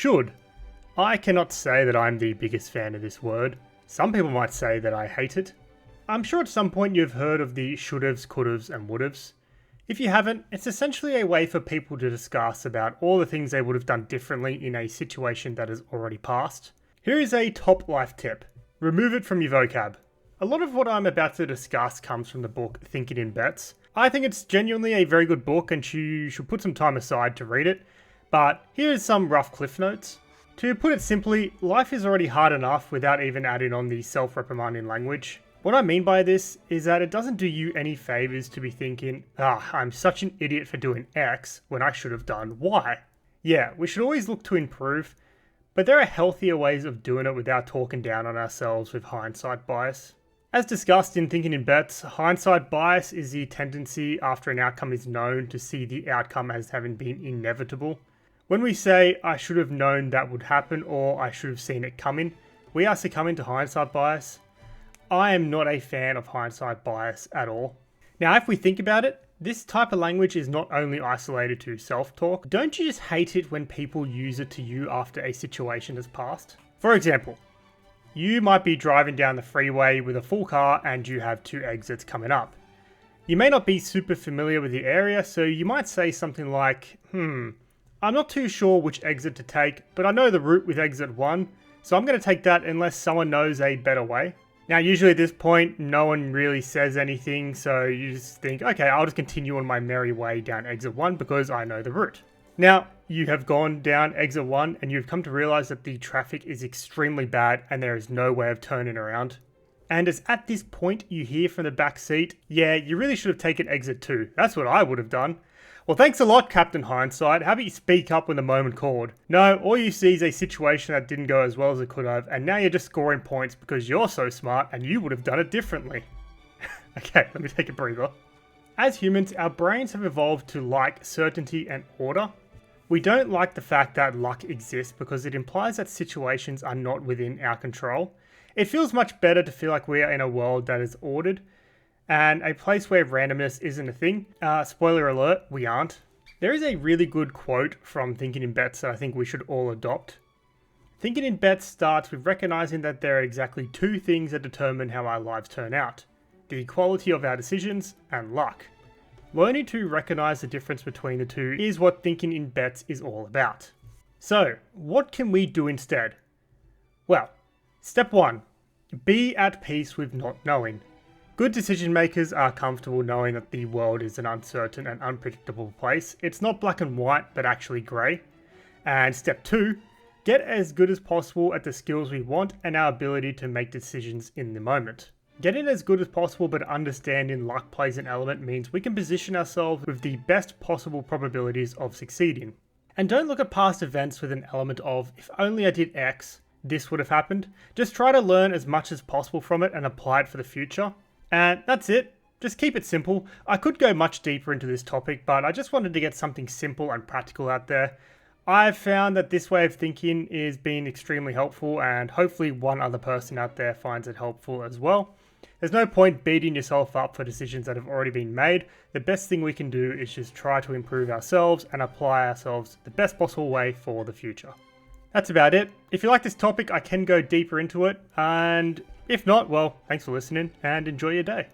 Should. I cannot say that I'm the biggest fan of this word. Some people might say that I hate it. I'm sure at some point you've heard of the should'ves, could'ves, and would'ves. If you haven't, it's essentially a way for people to discuss about all the things they would have done differently in a situation that has already passed. Here is a top life tip. Remove it from your vocab. A lot of what I'm about to discuss comes from the book Thinking in Bets. I think it's genuinely a very good book and you should put some time aside to read it, but here is some rough cliff notes. To put it simply, life is already hard enough without even adding on the self-reprimanding language. What I mean by this is that it doesn't do you any favours to be thinking, I'm such an idiot for doing X when I should have done Y. Yeah, we should always look to improve, but there are healthier ways of doing it without talking down on ourselves with hindsight bias. As discussed in Thinking in Bets, hindsight bias is the tendency after an outcome is known to see the outcome as having been inevitable. When we say, I should have known that would happen or I should have seen it coming, we are succumbing to hindsight bias. I am not a fan of hindsight bias at all. Now, if we think about it, this type of language is not only isolated to self-talk. Don't you just hate it when people use it to you after a situation has passed? For example, you might be driving down the freeway with a full car and you have 2 exits coming up. You may not be super familiar with the area, so you might say something like, I'm not too sure which exit to take, but I know the route with exit 1, so I'm going to take that unless someone knows a better way. Now, usually at this point, no one really says anything, so you just think, okay, I'll just continue on my merry way down exit 1 because I know the route. Now, you have gone down exit 1 and you've come to realize that the traffic is extremely bad and there is no way of turning around. And it's at this point you hear from the back seat, yeah, you really should have taken exit 2. That's what I would have done. Well, thanks a lot, Captain Hindsight. How about you speak up when the moment called? No, all you see is a situation that didn't go as well as it could have, and now you're just scoring points because you're so smart and you would have done it differently. Okay, let me take a breather. As humans, our brains have evolved to like certainty and order. We don't like the fact that luck exists because it implies that situations are not within our control. It feels much better to feel like we are in a world that is ordered, and a place where randomness isn't a thing. Spoiler alert, we aren't. There is a really good quote from Thinking in Bets that I think we should all adopt. Thinking in Bets starts with recognizing that there are exactly 2 things that determine how our lives turn out: the quality of our decisions and luck. Learning to recognize the difference between the two is what Thinking in Bets is all about. So, what can we do instead? Well, step 1, be at peace with not knowing. Good decision makers are comfortable knowing that the world is an uncertain and unpredictable place. It's not black and white, but actually grey. And step 2, get as good as possible at the skills we want and our ability to make decisions in the moment. Getting as good as possible but understanding luck plays an element means we can position ourselves with the best possible probabilities of succeeding. And don't look at past events with an element of, if only I did X, this would have happened. Just try to learn as much as possible from it and apply it for the future. And that's it. Just keep it simple. I could go much deeper into this topic, but I just wanted to get something simple and practical out there. I've found that this way of thinking is being extremely helpful, and hopefully one other person out there finds it helpful as well. There's no point beating yourself up for decisions that have already been made. The best thing we can do is just try to improve ourselves and apply ourselves the best possible way for the future. That's about it. If you like this topic, I can go deeper into it, and if not, well, thanks for listening and enjoy your day.